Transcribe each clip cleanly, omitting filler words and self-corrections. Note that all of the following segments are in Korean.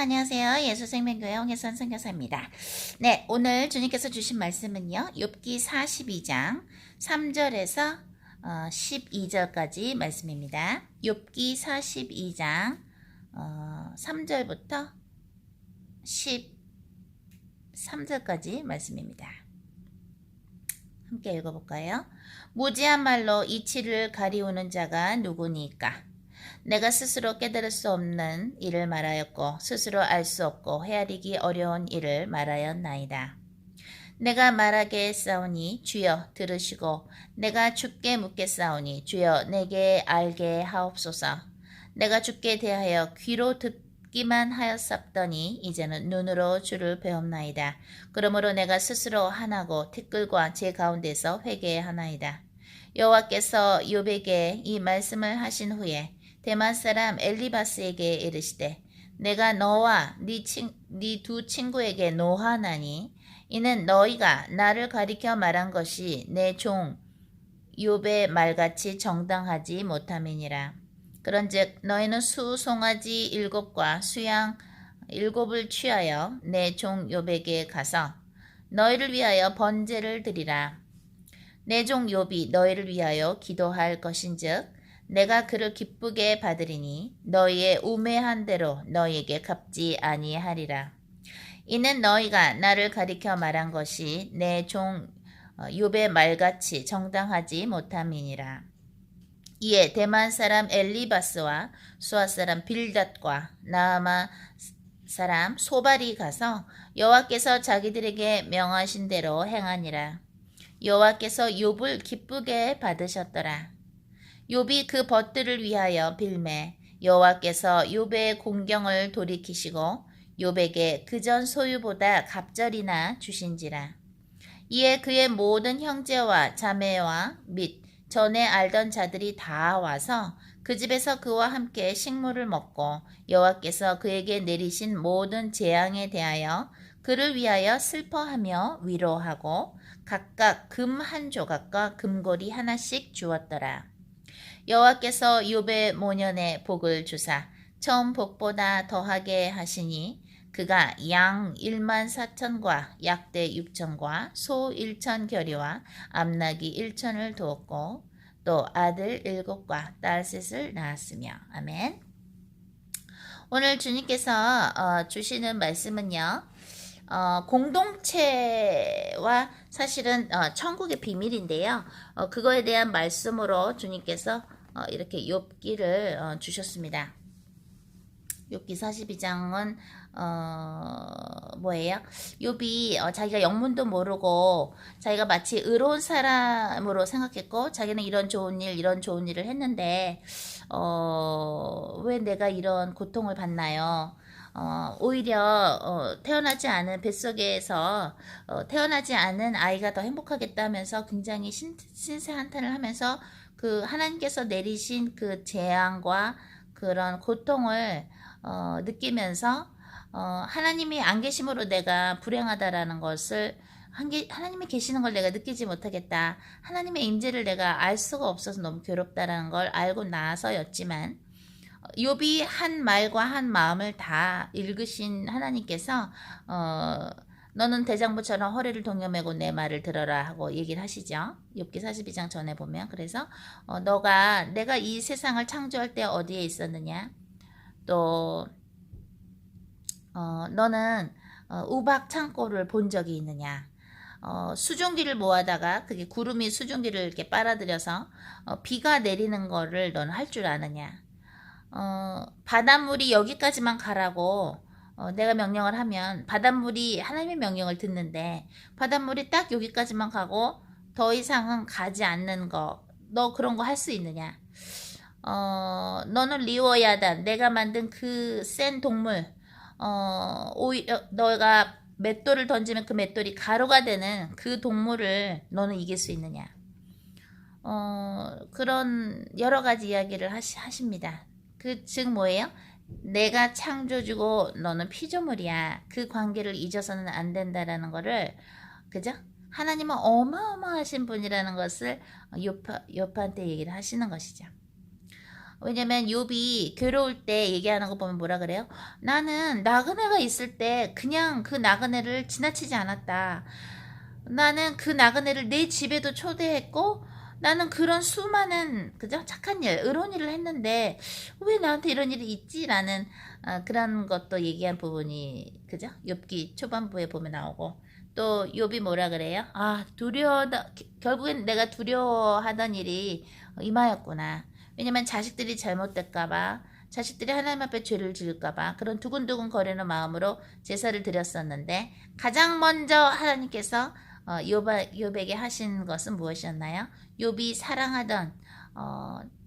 안녕하세요. 예수생명교회 홍혜선 선교사입니다. 네, 오늘 주님께서 주신 말씀은요. 욥기 42장 3절에서 12절까지 말씀입니다. 욥기 42장 3절부터 13절까지 말씀입니다. 함께 읽어볼까요? 무지한 말로 이치를 가리우는 자가 누구니까? 내가 스스로 깨달을 수 없는 일을 말하였고 스스로 알 수 없고 헤아리기 어려운 일을 말하였나이다. 내가 말하겠사오니 주여 들으시고 내가 주께 묻겠사오니 주여 내게 알게 하옵소서. 내가 주께 대하여 귀로 듣기만 하였sap더니 이제는 눈으로 주를 배움나이다. 그러므로 내가 스스로 하나고 티끌과 제 가운데서 회개하나이다. 여호와께서 욥에게 이 말씀을 하신 후에 대만 사람 엘리바스에게 이르시되 내가 너와 네 두 친구에게 노하나니 이는 너희가 나를 가리켜 말한 것이 내 종 욥의 말같이 정당하지 못함이니라. 그런즉 너희는 수송아지 7과 수양 7을 취하여 내 종 욥에게 가서 너희를 위하여 번제를 드리라. 내 종 욥이 너희를 위하여 기도할 것인즉 내가 그를 기쁘게 받으리니 너희의 우매한 대로 너희에게 갚지 아니하리라. 이는 너희가 나를 가리켜 말한 것이 내 종 욥의 말같이 정당하지 못함이니라. 이에 대만 사람 엘리바스와 수아 사람 빌닷과 나아마 사람 소발이 가서 여호와께서 자기들에게 명하신 대로 행하니라. 여호와께서 욥을 기쁘게 받으셨더라. 욥이 그 벗들을 위하여 빌매 여호와께서 욥의 공경을 돌이키시고 욥에게 그전 소유보다 갑절이나 주신지라. 이에 그의 모든 형제와 자매와 및 전에 알던 자들이 다 와서 그 집에서 그와 함께 식물을 먹고 여호와께서 그에게 내리신 모든 재앙에 대하여 그를 위하여 슬퍼하며 위로하고 각각 금 한 조각과 금고리 하나씩 주었더라. 여호와께서 욥의 모년에 복을 주사 처음 복보다 더하게 하시니 그가 양 14,000과 약대 6,000과 소 1,000겨리와 암나귀 1,000을 두었고 또 아들 7과 딸 3을 낳았으며. 아멘. 오늘 주님께서 주시는 말씀은요. 공동체와 사실은 천국의 비밀인데요. 그거에 대한 말씀으로 주님께서 이렇게 욥기를 주셨습니다. 욥기 42장은 뭐예요? 욥이 자기가 영문도 모르고 자기가 마치 의로운 사람으로 생각했고 자기는 이런 좋은 일을 했는데 왜 내가 이런 고통을 받나요? 오히려 태어나지 않은 뱃속에서 태어나지 않은 아이가 더 행복하겠다면서 굉장히 신세 한탄을 하면서 그 하나님께서 내리신 그 재앙과 그런 고통을 느끼면서 하나님이 안 계심으로 내가 불행하다라는 것을 하나님이 계시는 걸 내가 느끼지 못하겠다. 하나님의 임재를 내가 알 수가 없어서 너무 괴롭다라는 걸 알고 나서였지만 욥이 한 말과 한 마음을 다 읽으신 하나님께서 너는 대장부처럼 허리를 동여매고 내 말을 들어라 하고 얘기를 하시죠. 욥기 42장 전에 보면. 그래서 내가 이 세상을 창조할 때 어디에 있었느냐. 또 너는 우박 창고를 본 적이 있느냐. 수증기를 모아다가 그게 구름이 수증기를 이렇게 빨아들여서 비가 내리는 거를 너는 할 줄 아느냐. 바닷물이 여기까지만 가라고 내가 명령을 하면 바닷물이 하나님의 명령을 듣는데 바닷물이 딱 여기까지만 가고 더 이상은 가지 않는 거, 너 그런 거 할 수 있느냐. 너는 리워야다, 내가 만든 그 센 동물, 오히려 너가 맷돌을 던지면 그 맷돌이 가루가 되는 그 동물을 너는 이길 수 있느냐. 그런 여러 가지 이야기를 하십니다. 즉 뭐예요? 내가 창조주고 너는 피조물이야. 그 관계를 잊어서는 안 된다라는 거를, 그죠? 하나님은 어마어마하신 분이라는 것을 욥한테 얘기를 하시는 것이죠. 왜냐면 욥이 괴로울 때 얘기하는 거 보면 뭐라 그래요? 나는 나그네가 있을 때 그냥 그 나그네를 지나치지 않았다. 나는 그 나그네를 내 집에도 초대했고 나는 그런 수많은 그죠? 착한 일, 의로운 일을 했는데 왜 나한테 이런 일이 있지라는 그런 것도 얘기한 부분이 그죠? 욥기 초반부에 보면 나오고 또 욥이 뭐라 그래요? 결국엔 내가 두려워하던 일이 임하였구나. 왜냐면 자식들이 잘못될까봐, 자식들이 하나님 앞에 죄를 지을까봐 그런 두근두근 거리는 마음으로 제사를 드렸었는데 가장 먼저 하나님께서 욥에게 하신 것은 무엇이었나요? 욥이 사랑하던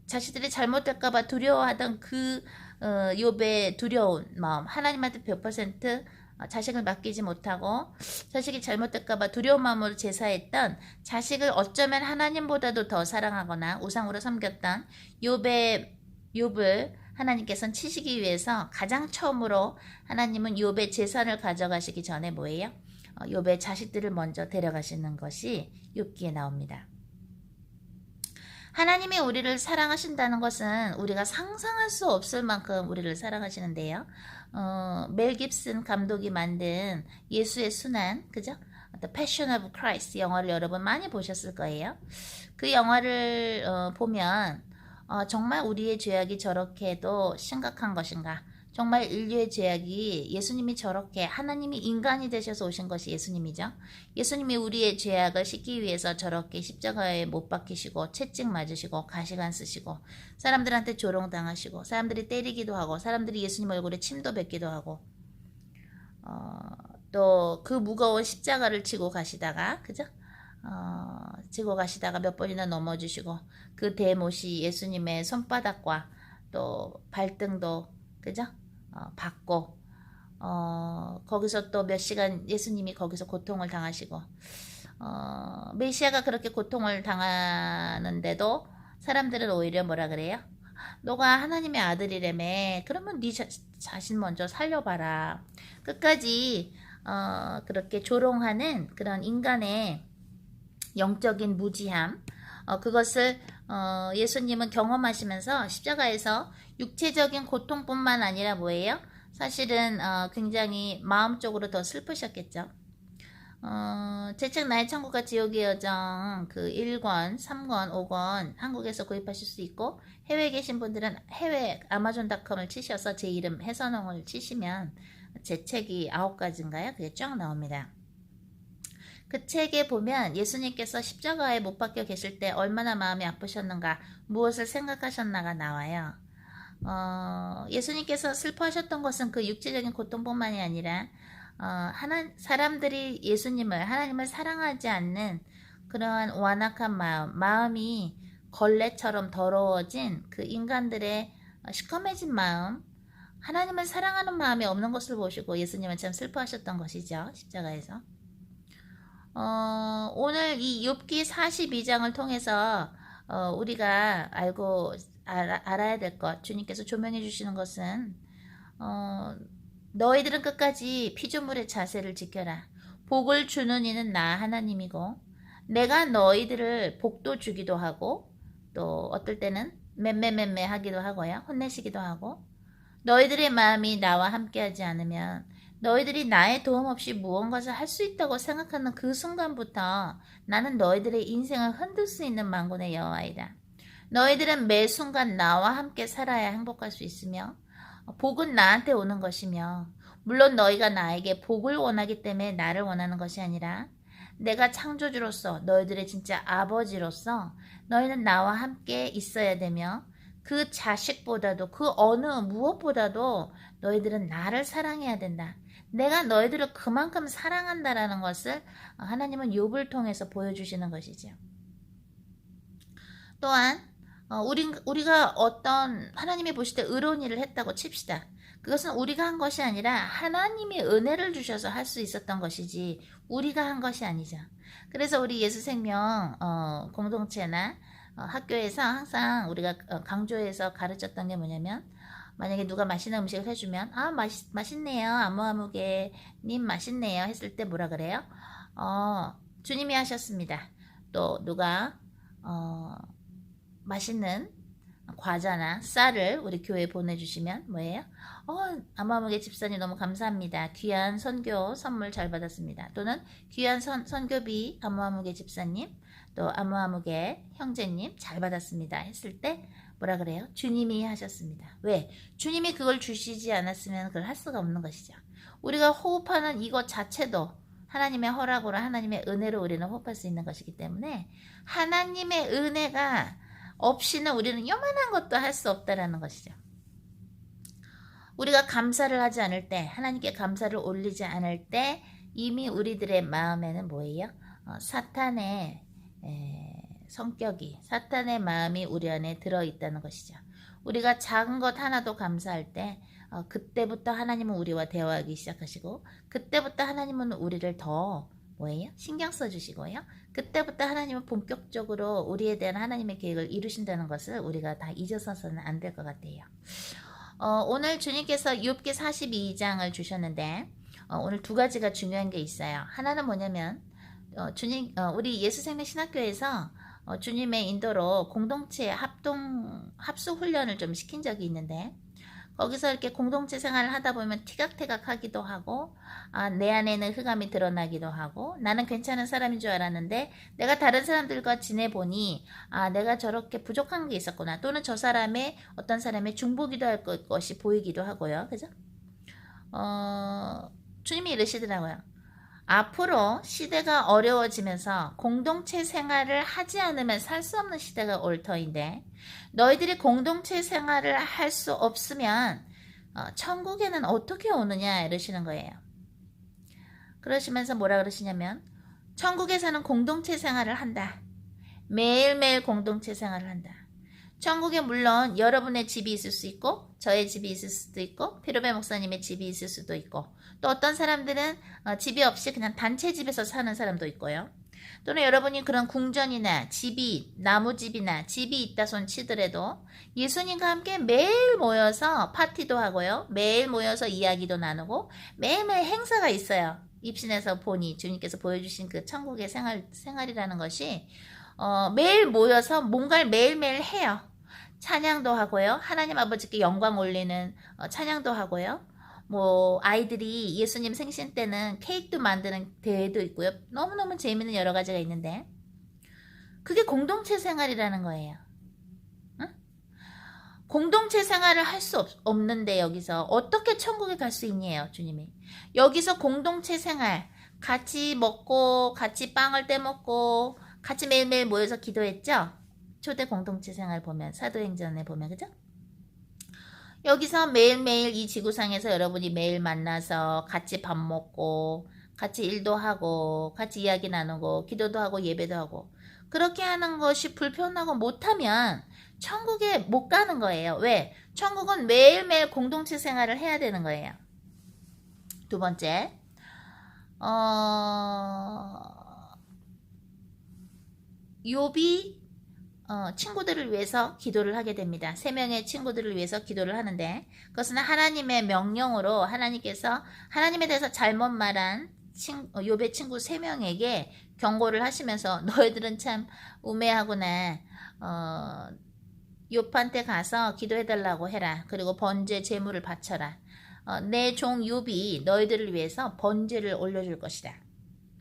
자식들이 잘못될까봐 두려워하던 그 욥의 두려운 마음, 하나님한테 100% 자식을 맡기지 못하고 자식이 잘못될까봐 두려운 마음으로 제사했던 자식을 어쩌면 하나님보다도 더 사랑하거나 우상으로 섬겼던 욥을 하나님께서는 치시기 위해서 가장 처음으로 하나님은 욥의 재산을 가져가시기 전에 뭐예요? 욥의 자식들을 먼저 데려가시는 것이 욥기에 나옵니다. 하나님이 우리를 사랑하신다는 것은 우리가 상상할 수 없을 만큼 우리를 사랑하시는데요. 멜 깁슨 감독이 만든 예수의 순환, 그죠? The Passion of Christ 영화를 여러분 많이 보셨을 거예요. 그 영화를 보면 정말 우리의 죄악이 저렇게도 심각한 것인가? 정말 인류의 죄악이 예수님이 저렇게 하나님이 인간이 되셔서 오신 것이 예수님이죠. 예수님이 우리의 죄악을 씻기 위해서 저렇게 십자가에 못 박히시고 채찍 맞으시고 가시관 쓰시고 사람들한테 조롱당하시고 사람들이 때리기도 하고 사람들이 예수님 얼굴에 침도 뱉기도 하고 또 그 무거운 십자가를 지고 가시다가 그죠? 지고 가시다가 몇 번이나 넘어지시고 그 대못이 예수님의 손바닥과 또 발등도 그죠? 받고 거기서 또 몇 시간 예수님이 거기서 고통을 당하시고 메시아가 그렇게 고통을 당하는데도 사람들은 오히려 뭐라 그래요? 너가 하나님의 아들이라며 그러면 네 자신 먼저 살려봐라. 끝까지 그렇게 조롱하는 그런 인간의 영적인 무지함 그것을 예수님은 경험하시면서 십자가에서 육체적인 고통뿐만 아니라 뭐예요? 사실은 굉장히 마음적으로 더 슬프셨겠죠. 제 책 나의 천국과 지옥의 여정 그 1권, 3권, 5권 한국에서 구입하실 수 있고 해외에 계신 분들은 해외 아마존닷컴을 치셔서 제 이름 해선홍을 치시면 제 책이 9가지인가요? 그게 쫙 나옵니다. 그 책에 보면 예수님께서 십자가에 못 박혀 계실 때 얼마나 마음이 아프셨는가, 무엇을 생각하셨나가 나와요. 예수님께서 슬퍼하셨던 것은 그 육체적인 고통뿐만이 아니라 사람들이 하나님을 사랑하지 않는 그러한 완악한 마음이 걸레처럼 더러워진 그 인간들의 시커매진 마음, 하나님을 사랑하는 마음이 없는 것을 보시고 예수님은 참 슬퍼하셨던 것이죠. 십자가에서. 오늘 이 욥기 42장을 통해서 우리가 알아야 될 것, 주님께서 조명해 주시는 것은 너희들은 끝까지 피조물의 자세를 지켜라. 복을 주는 이는 나 하나님이고 내가 너희들을 복도 주기도 하고 또 어떨 때는 맴매 하기도 하고요. 혼내시기도 하고 너희들의 마음이 나와 함께하지 않으면 너희들이 나의 도움 없이 무언가를 할 수 있다고 생각하는 그 순간부터 나는 너희들의 인생을 흔들 수 있는 만군의 여호와이다. 너희들은 매 순간 나와 함께 살아야 행복할 수 있으며 복은 나한테 오는 것이며 물론 너희가 나에게 복을 원하기 때문에 나를 원하는 것이 아니라 내가 창조주로서 너희들의 진짜 아버지로서 너희는 나와 함께 있어야 되며 그 자식보다도 그 어느 무엇보다도 너희들은 나를 사랑해야 된다. 내가 너희들을 그만큼 사랑한다라는 것을 하나님은 욥을 통해서 보여주시는 것이죠. 또한 우리가 어떤 하나님이 보실 때 의로운 일을 했다고 칩시다. 그것은 우리가 한 것이 아니라 하나님이 은혜를 주셔서 할 수 있었던 것이지 우리가 한 것이 아니죠. 그래서 우리 예수생명 공동체나 학교에서 항상 우리가 강조해서 가르쳤던 게 뭐냐면 만약에 누가 맛있는 음식을 해주면 맛있네요. 아무아무개 님 맛있네요 했을 때 뭐라 그래요? 주님이 하셨습니다. 또 누가 맛있는 과자나 쌀을 우리 교회에 보내주시면 뭐예요? 아무아무개 집사님 너무 감사합니다. 귀한 선교 선물 잘 받았습니다. 또는 귀한 선교비 아무아무개 집사님, 또 아무아무개 형제님 잘 받았습니다. 했을 때 뭐라 그래요? 주님이 하셨습니다. 왜? 주님이 그걸 주시지 않았으면 그걸 할 수가 없는 것이죠. 우리가 호흡하는 이것 자체도 하나님의 허락으로 하나님의 은혜로 우리는 호흡할 수 있는 것이기 때문에 하나님의 은혜가 없이는 우리는 요만한 것도 할 수 없다라는 것이죠. 우리가 감사를 하지 않을 때, 하나님께 감사를 올리지 않을 때 이미 우리들의 마음에는 뭐예요? 사탄의 성격이, 사탄의 마음이 우리 안에 들어있다는 것이죠. 우리가 작은 것 하나도 감사할 때 그때부터 하나님은 우리와 대화하기 시작하시고, 그때부터 하나님은 우리를 더 뭐예요? 신경 써주시고요. 그때부터 하나님은 본격적으로 우리에 대한 하나님의 계획을 이루신다는 것을 우리가 다 잊어서는 안 될 것 같아요. 오늘 주님께서 욥기 42장을 주셨는데 오늘 두 가지가 중요한 게 있어요. 하나는 뭐냐면 우리 예수생명신학교에서 주님의 인도로 공동체 합숙 훈련을 좀 시킨 적이 있는데, 거기서 이렇게 공동체 생활을 하다 보면 티각태각 하기도 하고, 내 안에는 흑암이 드러나기도 하고, 나는 괜찮은 사람인 줄 알았는데 내가 다른 사람들과 지내보니 내가 저렇게 부족한 게 있었구나, 또는 저 사람의 어떤 사람의 중보기도 할 것이 보이기도 하고요. 그죠? 주님이 이러시더라고요. 앞으로 시대가 어려워지면서 공동체 생활을 하지 않으면 살 수 없는 시대가 올 터인데, 너희들이 공동체 생활을 할 수 없으면 천국에는 어떻게 오느냐 이러시는 거예요. 그러시면서 뭐라 그러시냐면, 천국에서는 공동체 생활을 한다. 매일매일 공동체 생활을 한다. 천국에 물론 여러분의 집이 있을 수 있고, 저의 집이 있을 수도 있고, 피로베 목사님의 집이 있을 수도 있고, 또 어떤 사람들은 집이 없이 그냥 단체 집에서 사는 사람도 있고요. 또는 여러분이 그런 궁전이나 집이, 나무집이나 집이 있다 손 치더라도 예수님과 함께 매일 모여서 파티도 하고요. 매일 모여서 이야기도 나누고 매일매일 행사가 있어요. 입신에서 보니 주님께서 보여주신 그 천국의 생활이라는 것이 매일 모여서 뭔가를 매일매일 해요. 찬양도 하고요. 하나님 아버지께 영광 올리는 찬양도 하고요. 뭐 아이들이 예수님 생신 때는 케이크도 만드는 대회도 있고요. 너무너무 재미있는 여러 가지가 있는데, 그게 공동체 생활이라는 거예요. 응? 공동체 생활을 할 수 없는데 여기서 어떻게 천국에 갈 수 있냐요, 주님이. 여기서 공동체 생활, 같이 먹고 같이 빵을 떼먹고 같이 매일매일 모여서 기도했죠. 초대 공동체 생활 보면, 사도행전에 보면, 그죠? 여기서 매일매일 이 지구상에서 여러분이 매일 만나서 같이 밥 먹고 같이 일도 하고 같이 이야기 나누고 기도도 하고 예배도 하고, 그렇게 하는 것이 불편하고 못하면 천국에 못 가는 거예요. 왜? 천국은 매일매일 공동체 생활을 해야 되는 거예요. 두 번째, 욥이 친구들을 위해서 기도를 하게 됩니다. 3명의 친구들을 위해서 기도를 하는데, 그것은 하나님의 명령으로 하나님께서 하나님에 대해서 잘못 말한 욥의 친구 3명에게 경고를 하시면서, 너희들은 참 우매하구나. 욥한테 가서 기도해달라고 해라. 그리고 번제 제물을 바쳐라. 내 종 욥이 너희들을 위해서 번제를 올려줄 것이다.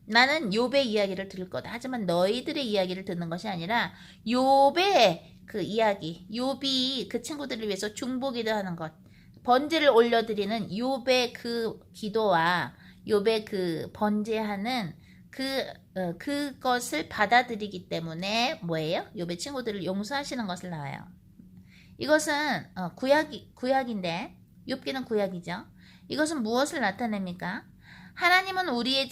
나는 욥의 이야기를 들을 거다. 하지만 너희들의 이야기를 듣는 것이 아니라 욥의 그 이야기, 욥이 그 친구들을 위해서 중보기도 하는 것, 번제를 올려드리는 욥의 그 기도와 욥의 그 번제하는 그것을 받아들이기 때문에 뭐예요? 욥의 친구들을 용서하시는 것을 나와요. 이것은 구약인데, 욥기는 구약이죠. 이것은 무엇을 나타냅니까? 하나님은 우리의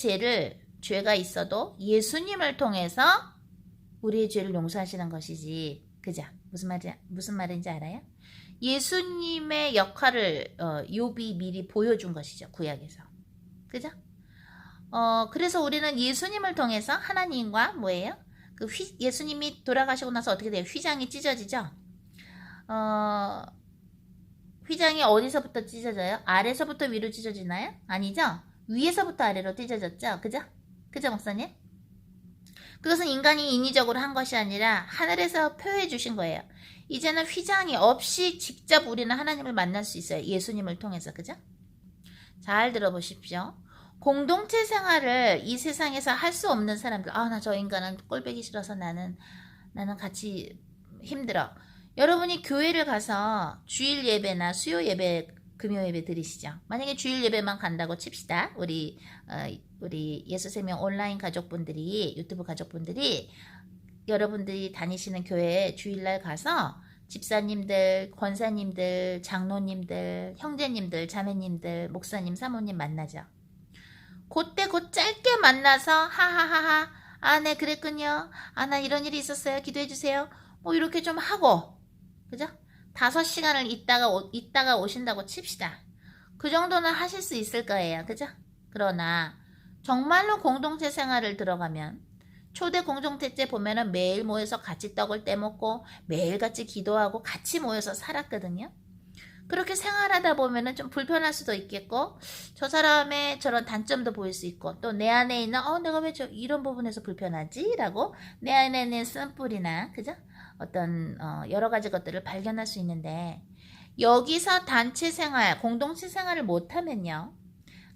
죄가 있어도 예수님을 통해서 우리의 죄를 용서하시는 것이지. 그죠? 무슨 말인지 알아요? 예수님의 역할을 욥이 미리 보여준 것이죠. 구약에서. 그죠? 그래서 우리는 예수님을 통해서 하나님과 뭐예요? 예수님이 돌아가시고 나서 어떻게 돼요? 휘장이 찢어지죠? 휘장이 어디서부터 찢어져요? 아래서부터 위로 찢어지나요? 아니죠? 위에서부터 아래로 찢어졌죠? 그죠? 그죠, 목사님? 그것은 인간이 인위적으로 한 것이 아니라 하늘에서 표해 주신 거예요. 이제는 휘장이 없이 직접 우리는 하나님을 만날 수 있어요. 예수님을 통해서. 그죠? 잘 들어보십시오. 공동체 생활을 이 세상에서 할 수 없는 사람들, 나 저 인간은 꼴보기 싫어서 나는 같이 힘들어. 여러분이 교회를 가서 주일 예배나 수요 예배, 금요 예배 드리시죠. 만약에 주일 예배만 간다고 칩시다. 우리 예수생명 온라인 가족분들이, 유튜브 가족분들이 여러분들이 다니시는 교회에 주일날 가서 집사님들, 권사님들, 장로님들, 형제님들, 자매님들, 목사님, 사모님 만나죠. 그때 곧 짧게 만나서 하하하하, 네 그랬군요. 나 이런 일이 있었어요. 기도해 주세요. 뭐 이렇게 좀 하고, 그죠? 5시간을 있다가 오신다고 칩시다. 그 정도는 하실 수 있을 거예요. 그죠? 그러나 정말로 공동체 생활을 들어가면, 초대 공동체 때 보면은 매일 모여서 같이 떡을 떼먹고 매일 같이 기도하고 같이 모여서 살았거든요. 그렇게 생활하다 보면은 좀 불편할 수도 있겠고, 저 사람의 저런 단점도 보일 수 있고, 또 내 안에 있는 내가 왜 이런 부분에서 불편하지? 라고 내 안에 있는 쓴뿌리나, 그죠? 어떤 여러 가지 것들을 발견할 수 있는데, 여기서 단체 생활, 공동체 생활을 못하면요,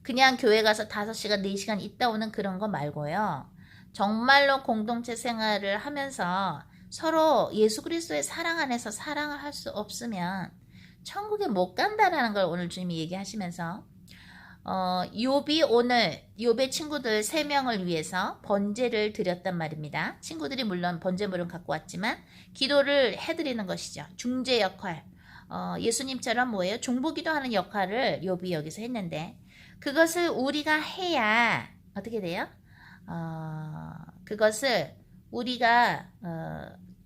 그냥 교회 가서 5시간, 4시간 있다 오는 그런 거 말고요, 정말로 공동체 생활을 하면서 서로 예수 그리스도의 사랑 안에서 사랑을 할 수 없으면 천국에 못 간다라는 걸 오늘 주님이 얘기하시면서, 욥의 친구들 3명을 위해서 번제를 드렸단 말입니다. 친구들이 물론 번제물은 갖고 왔지만 기도를 해드리는 것이죠. 중재 역할, 예수님처럼 뭐예요? 중보기도 하는 역할을 욥이 여기서 했는데, 그것을 우리가 해야 어떻게 돼요? 그것을 우리가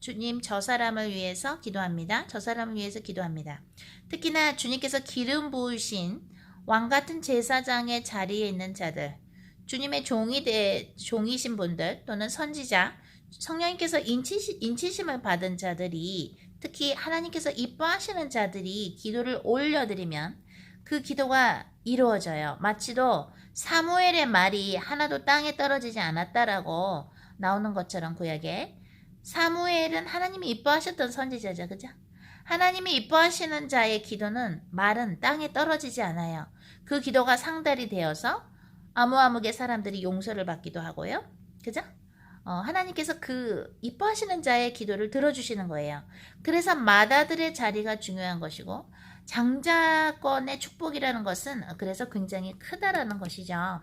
주님 저 사람을 위해서 기도합니다. 저 사람을 위해서 기도합니다. 특히나 주님께서 기름 부으신 왕같은 제사장의 자리에 있는 자들, 주님의 종이신 분들 또는 선지자, 성령님께서 인치심을 받은 자들이, 특히 하나님께서 이뻐하시는 자들이 기도를 올려드리면 그 기도가 이루어져요. 마치도 사무엘의 말이 하나도 땅에 떨어지지 않았다라고 나오는 것처럼 구약에, 사무엘은 하나님이 이뻐하셨던 선지자죠. 그죠? 하나님이 이뻐하시는 자의 기도는, 말은 땅에 떨어지지 않아요. 그 기도가 상달이 되어서 아무아무개 사람들이 용서를 받기도 하고요. 그죠? 하나님께서 그 이뻐하시는 자의 기도를 들어주시는 거예요. 그래서 마다들의 자리가 중요한 것이고, 장자권의 축복이라는 것은 그래서 굉장히 크다라는 것이죠.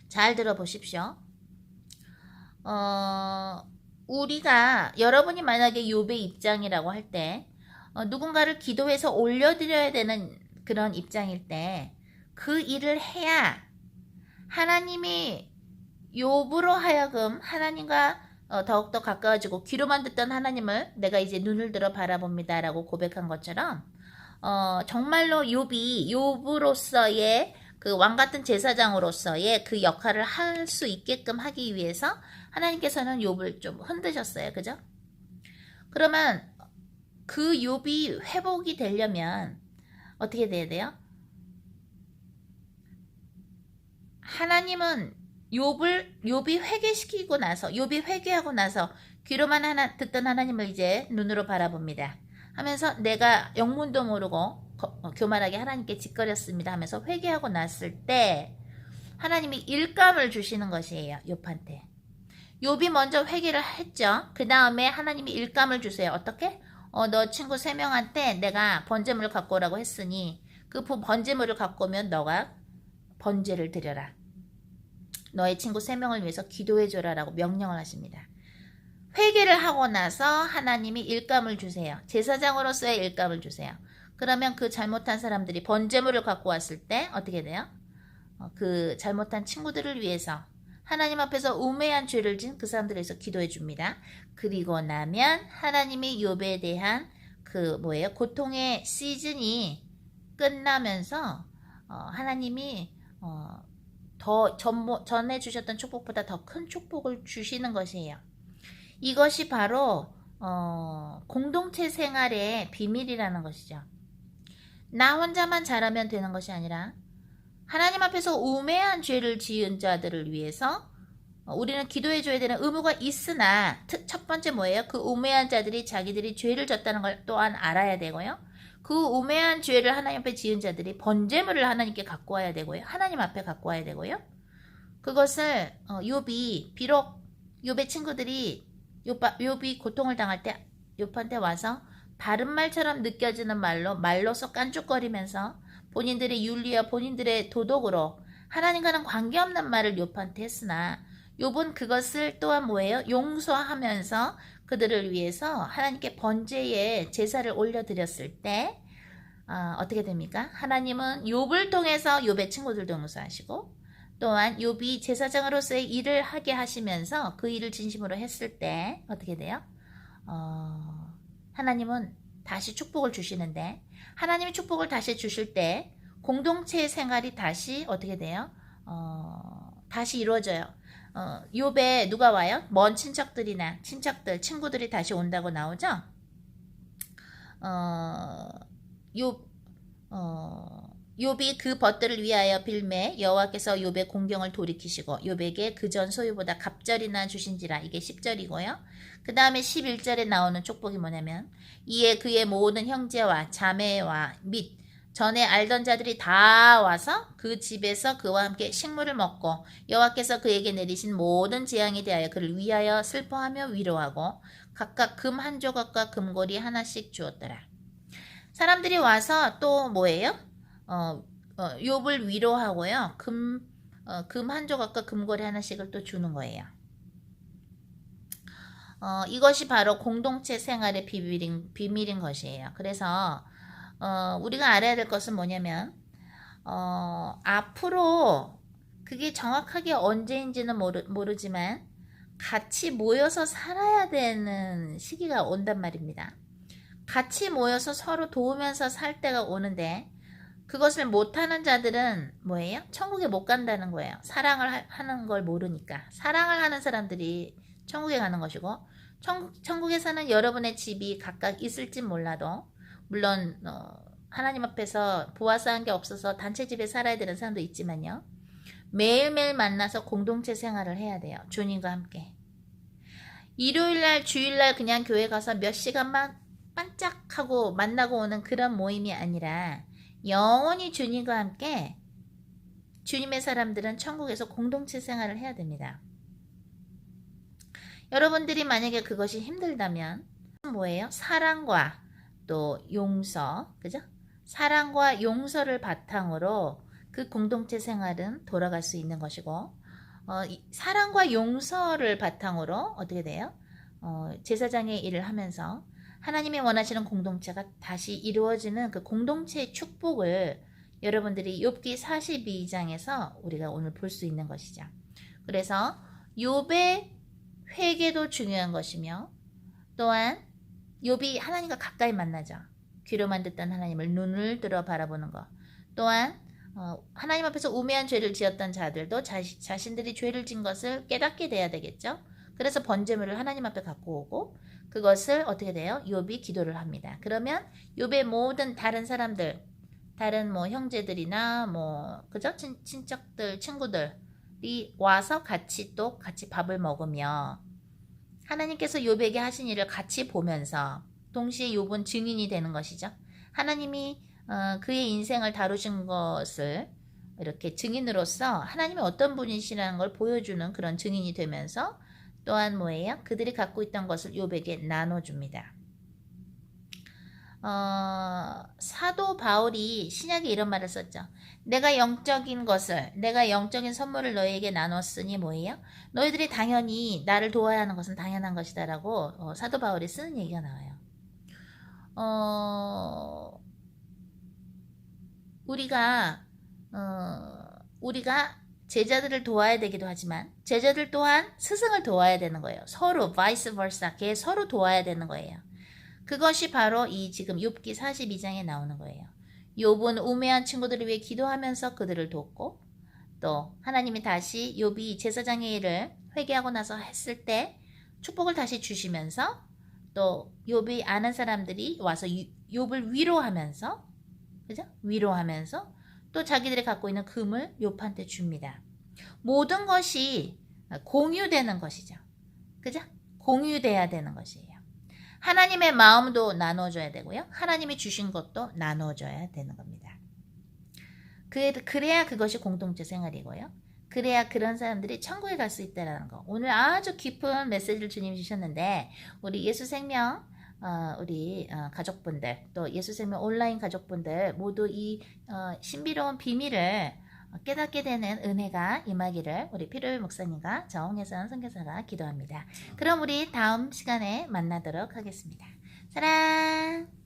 잘 들어보십시오. 여러분이 만약에 욥의 입장이라고 할 때, 누군가를 기도해서 올려드려야 되는 그런 입장일 때, 그 일을 해야 하나님이 욥으로 하여금 하나님과 더욱더 가까워지고, 귀로만 듣던 하나님을 내가 이제 눈을 들어 바라봅니다 라고 고백한 것처럼, 정말로 욥으로서의 그 왕같은 제사장으로서의 그 역할을 할 수 있게끔 하기 위해서 하나님께서는 욥을 좀 흔드셨어요. 그죠? 그러면 그 욥이 회복이 되려면 어떻게 돼야 돼요? 하나님은 욥이 회개시키고 나서, 욥이 회개하고 나서 귀로만 듣던 하나님을 이제 눈으로 바라봅니다 하면서, 내가 영문도 모르고 교만하게 하나님께 짓거렸습니다 하면서 회개하고 났을 때 하나님이 일감을 주시는 것이에요. 욥한테. 욥이 먼저 회개를 했죠. 그 다음에 하나님이 일감을 주세요. 어떻게? 너 친구 3명한테 내가 번제물을 갖고 오라고 했으니 그 번제물을 갖고 오면 너가 번제를 드려라. 너의 친구 3명을 위해서 기도해줘라 라고 명령을 하십니다. 회개를 하고 나서 하나님이 일감을 주세요. 제사장으로서의 일감을 주세요. 그러면 그 잘못한 사람들이 번제물을 갖고 왔을 때 어떻게 돼요? 그 잘못한 친구들을 위해서 하나님 앞에서 우매한 죄를 진 그 사람들을 위해서 기도해 줍니다. 그리고 나면 하나님이 욥에 대한 고통의 시즌이 끝나면서 하나님이 더 전에 주셨던 축복보다 더 큰 축복을 주시는 것이에요. 이것이 바로 공동체 생활의 비밀이라는 것이죠. 나 혼자만 잘하면 되는 것이 아니라 하나님 앞에서 우매한 죄를 지은 자들을 위해서 우리는 기도해줘야 되는 의무가 있으나 첫 번째 뭐예요? 그 우매한 자들이 자기들이 죄를 졌다는 걸 또한 알아야 되고요. 그 우매한 죄를 하나님 앞에 지은 자들이 번제물을 하나님께 갖고 와야 되고요. 하나님 앞에 갖고 와야 되고요. 그것을 욥이 비록 욥의 친구들이 욥이 고통을 당할 때 욥한테 와서 바른 말처럼 느껴지는 말로서 깐죽거리면서 본인들의 윤리와 본인들의 도덕으로 하나님과는 관계없는 말을 욥한테 했으나 욥은 그것을 또한 뭐예요? 용서하면서 그들을 위해서 하나님께 번제의 제사를 올려드렸을 때 어떻게 됩니까? 하나님은 욥을 통해서 욥의 친구들도 용서하시고 또한 욥이 제사장으로서의 일을 하게 하시면서 그 일을 진심으로 했을 때 어떻게 돼요? 하나님은 다시 축복을 주시는데 하나님이 축복을 다시 주실 때 공동체의 생활이 다시 어떻게 돼요? 다시 이루어져요. 욥에 누가 와요? 먼 친척들이나 친척들, 친구들이 다시 온다고 나오죠? 욥이 그 벗들을 위하여 빌매 여호와께서 욥의 공경을 돌이키시고 욥에게 그전 소유보다 갑절이나 주신지라. 이게 10절이고요. 그 다음에 11절에 나오는 축복이 뭐냐면 이에 그의 모든 형제와 자매와 및 전에 알던 자들이 다 와서 그 집에서 그와 함께 식물을 먹고 여호와께서 그에게 내리신 모든 재앙에 대하여 그를 위하여 슬퍼하며 위로하고 각각 금 한 조각과 금고리 하나씩 주었더라. 사람들이 와서 또 뭐예요? 욥을 위로하고요. 금 한 조각과 금고리 하나씩을 또 주는 거예요. 이것이 바로 공동체 생활의 비밀인 것이에요. 그래서 우리가 알아야 될 것은 뭐냐면 앞으로 그게 정확하게 언제인지는 모르지만 같이 모여서 살아야 되는 시기가 온단 말입니다. 같이 모여서 서로 도우면서 살 때가 오는데 그것을 못하는 자들은 뭐예요? 천국에 못 간다는 거예요. 사랑을 하는 걸 모르니까. 사랑을 하는 사람들이 천국에 가는 것이고 천국에서는 여러분의 집이 각각 있을진 몰라도 물론 하나님 앞에서 보아싸한 게 없어서 단체 집에 살아야 되는 사람도 있지만요. 매일매일 만나서 공동체 생활을 해야 돼요. 주님과 함께. 일요일날 주일날 그냥 교회 가서 몇 시간만 반짝하고 만나고 오는 그런 모임이 아니라 영원히 주님과 함께 주님의 사람들은 천국에서 공동체 생활을 해야 됩니다. 여러분들이 만약에 그것이 힘들다면 뭐예요? 사랑과 또 용서, 그죠? 사랑과 용서를 바탕으로 그 공동체 생활은 돌아갈 수 있는 것이고 사랑과 용서를 바탕으로 어떻게 돼요? 제사장의 일을 하면서 하나님이 원하시는 공동체가 다시 이루어지는 그 공동체의 축복을 여러분들이 욥기 42장에서 우리가 오늘 볼 수 있는 것이죠. 그래서 욥의 회개도 중요한 것이며 또한 욥이 하나님과 가까이 만나죠. 귀로만 듣던 하나님을 눈을 들어 바라보는 것. 또한 하나님 앞에서 우매한 죄를 지었던 자들도 자신들이 죄를 진 것을 깨닫게 돼야 되겠죠. 그래서 번제물을 하나님 앞에 갖고 오고 그것을 어떻게 돼요? 욥이 기도를 합니다. 그러면 욥의 모든 다른 사람들, 다른 뭐 형제들이나 뭐 그죠? 친척들, 친구들이 와서 같이 밥을 먹으며 하나님께서 욥에게 하신 일을 같이 보면서 동시에 욥은 증인이 되는 것이죠. 하나님이 그의 인생을 다루신 것을 이렇게 증인으로서 하나님이 어떤 분이시라는 걸 보여주는 그런 증인이 되면서 또한 뭐예요? 그들이 갖고 있던 것을 욥에게 나눠줍니다. 사도 바울이 신약에 이런 말을 썼죠. 내가 영적인 선물을 너희에게 나눴으니 뭐예요? 너희들이 당연히 나를 도와야 하는 것은 당연한 것이다 라고 사도 바울이 쓰는 얘기가 나와요. 우리가 제자들을 도와야 되기도 하지만 제자들 또한 스승을 도와야 되는 거예요. 서로 vice versa 서로 도와야 되는 거예요. 그것이 바로 이 지금 욥기 42장에 나오는 거예요. 욥은 우매한 친구들을 위해 기도하면서 그들을 돕고 또 하나님이 다시 욥이 제사장의 일을 회개하고 나서 했을 때 축복을 다시 주시면서 또 욥이 아는 사람들이 와서 욥을 위로하면서 그죠? 위로하면서 또 자기들이 갖고 있는 금을 욥한테 줍니다. 모든 것이 공유되는 것이죠. 그죠? 공유돼야 되는 것이에요. 하나님의 마음도 나눠줘야 되고요. 하나님이 주신 것도 나눠줘야 되는 겁니다. 그래야 그것이 공동체 생활이고요. 그래야 그런 사람들이 천국에 갈 수 있다는 거. 오늘 아주 깊은 메시지를 주님이 주셨는데 우리 예수생명 우리 가족분들 또 예수생명 온라인 가족분들 모두 이 신비로운 비밀을 깨닫게 되는 은혜가 임하기를 우리 필요일 목사님과 정혜선 선교사가 기도합니다. 그럼 우리 다음 시간에 만나도록 하겠습니다. 사랑.